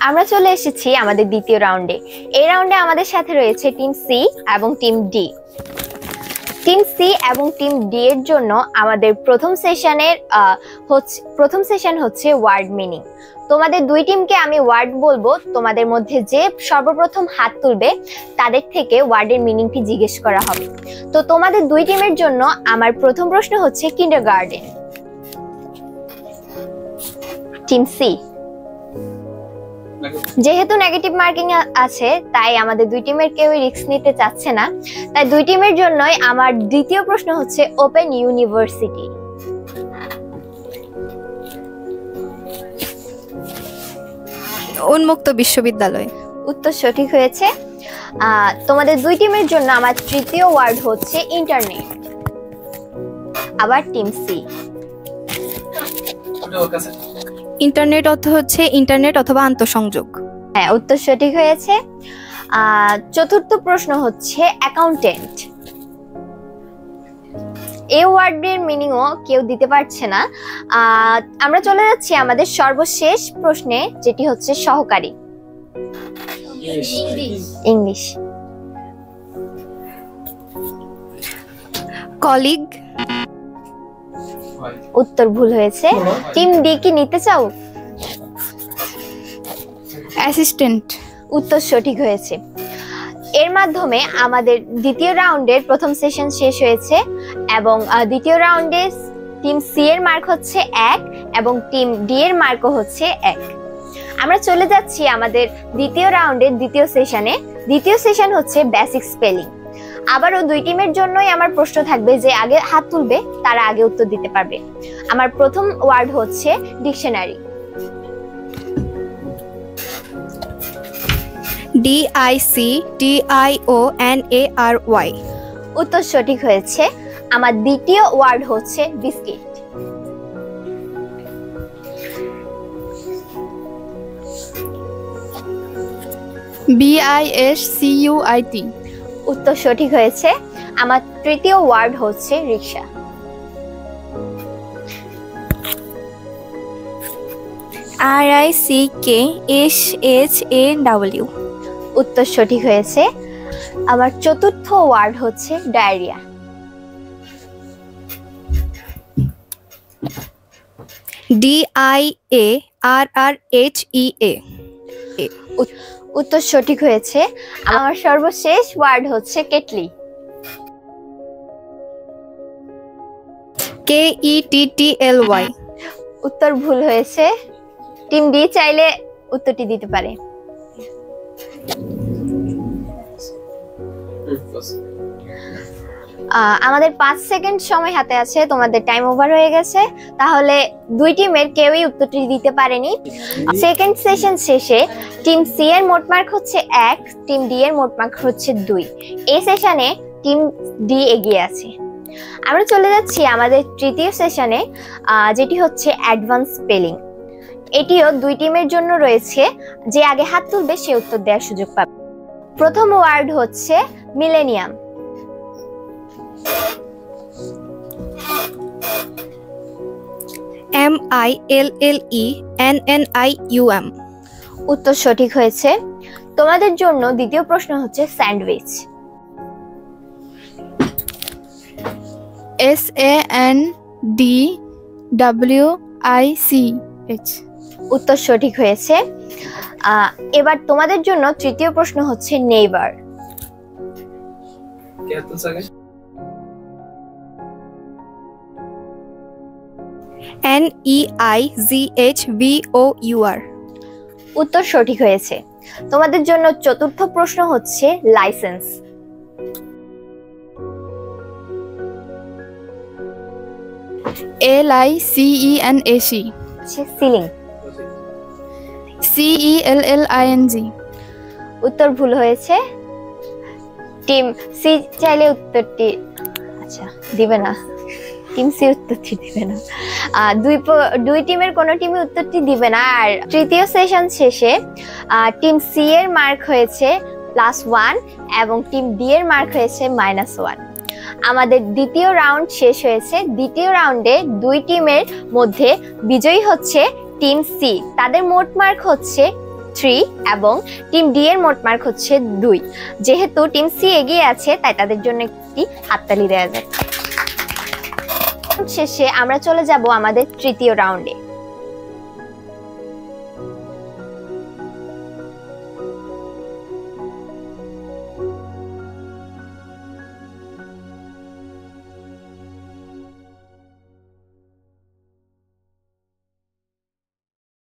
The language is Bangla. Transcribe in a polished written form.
আমরা চলে এসেছি আমাদের দ্বিতীয় রাউন্ডে। এই রাউন্ডে আমাদের সাথে রয়েছে টিম সি এবং টিম ডি। টিম সি এবং টিম ডি এর জন্য আমাদের প্রথম সেশন হচ্ছে ওয়ার্ড মিনিং। তোমাদের দুই টিমকে আমি ওয়ার্ড বলবো, তোমাদের মধ্যে যে সর্বপ্রথম হাত তুলবে তাদের থেকে ওয়ার্ডের মিনিংটি জিজ্ঞেস করা হবে। তো তোমাদের দুই টিমের জন্য আমার প্রথম প্রশ্ন হচ্ছে কিন্ডারগার্টেন। টিম সি, যেহেতু নেগেটিভ মার্কিং আছে তাই আমাদের দুই টিমের কেউই রিস্ক নিতে চাচ্ছে না, তাই দুই টিমের জন্যই আমার দ্বিতীয় প্রশ্ন হচ্ছে ওপেন ইউনিভার্সিটি। উন্মুক্ত বিশ্ববিদ্যালয়। উত্তর সঠিক হয়েছে। তোমাদের দুই টিমের জন্য আমার তৃতীয় ওয়ার্ড হচ্ছে ইন্টারনেট। আবার টিম সি। ইন্টারনেট অর্থ হচ্ছে ইন্টারনেট অথবা আন্তঃসংযোগ। হ্যাঁ, উত্তর সঠিক হয়েছে। চতুর্থ প্রশ্ন হচ্ছে অ্যাকাউন্টেন্ট। এই ওয়ার্ডের মিনিংও কেউ দিতে পারছে না। আমরা চলে যাচ্ছি আমাদের সর্বশেষ প্রশ্নে, যেটি হচ্ছে সহকারী। ইংলিশ। কলিগ। উত্তর ভুল হয়েছে। টিম ডি কি নিতে চাও? অ্যাসিস্ট্যান্ট। উত্তর সঠিক হয়েছে। এর মাধ্যমে আমাদের দ্বিতীয় রাউন্ডের প্রথম সেশন শেষ হয়েছে এবং দ্বিতীয় রাউন্ডে টিম সি এর মার্ক হচ্ছে 1 এবং টিম ডি এর মার্কও হচ্ছে 1। আমরা চলে যাচ্ছি আমাদের দ্বিতীয় রাউন্ডের দ্বিতীয় সেশনে। দ্বিতীয় সেশন হচ্ছে বেসিক স্পেলিং। আবারও দুই টিমের জন্যই আমার প্রশ্ন থাকবে, যে আগে হাত তুলবে তারা আগে উত্তর দিতে পারবে। আমার প্রথম ওয়ার্ড হচ্ছে ডিকশনারি। DICTIONARY। উত্তর সঠিক হয়েছে। আমার দ্বিতীয় ওয়ার্ড হচ্ছে বিস্কিট। BISCUIT। উত্তর সঠিক হয়েছে। আমার তৃতীয় ওয়ার্ড হচ্ছে রিকশা। RICKSHAW। উত্তর সঠিক হয়েছে। আমার চতুর্থ ওয়ার্ড হচ্ছে ডায়রিয়া। DIARRHEA। উত্তর সঠিক হয়েছে। আমার সর্বশেষ ওয়ার্ড হচ্ছে কেটলি। KETTLY। উত্তর ভুল হয়েছে। টিম ডি চাইলে উত্তরটি দিতে পারে। আমাদের 5 সেকেন্ড সময় হাতে আছে, তোমাদের টাইম ওভার হয়ে গেছে। তাহলে দুই টিমের কেউই উত্তরটি দিতে পারেনি। সেকেন্ড সেশন শেষে টিম সি এর মোট মার্ক হচ্ছে 1, টিম ডি এর মোট মার্ক হচ্ছে 2। এই সেশনে টিম ডি এগিয়ে আছে। আমরা চলে যাচ্ছি আমাদের তৃতীয় সেশনে, যেটি হচ্ছে অ্যাডভান্স স্পেলিং। এটিও দুই টিমের জন্য রয়েছে, যে আগে হাত তুলবে সে উত্তর দেওয়ার সুযোগ পাবে। প্রথম ওয়ার্ড হচ্ছে মিলেনিয়াম। MILLENNIUM। উত্তর সঠিক হয়েছে। তোমাদের জন্য দ্বিতীয় প্রশ্ন হচ্ছে স্যান্ডউইচ। SANDWICH। উত্তর সঠিক হয়েছে। এবার তোমাদের জন্য তৃতীয় প্রশ্ন হচ্ছে নেইবার। NEIGHVOUR। উত্তর সঠিক হয়েছে। তোমাদের জন্য চতুর্থ প্রশ্ন হচ্ছে লাইসেন্স। LICENAC। সিলিং। CELLING। উত্তর ভুল হয়েছে। টিম সি চাইলে উত্তরটি দিবে না। টিম সি উত্তরটি দিবে না। দুই টিমের কোনো টিমই উত্তরটি দিবে না। আর তৃতীয় সেশন শেষে টিম সি এর মার্ক হয়েছে +1 এবং টিম ডি এর মার্ক হয়েছে -1। আমাদের দ্বিতীয় রাউন্ড শেষ হয়েছে। দ্বিতীয় রাউন্ডে দুই টিমের মধ্যে বিজয়ী হচ্ছে টিম সি। তাদের মোট মার্ক হচ্ছে 3 এবং টিম ডি এর মোট মার্ক হচ্ছে 2। যেহেতু টিম সি এগিয়ে আছে তাই তাদের জন্য একটি হাততালি দেওয়া যাক। শেষে আমরা চলে যাব আমাদের তৃতীয় রাউন্ডে।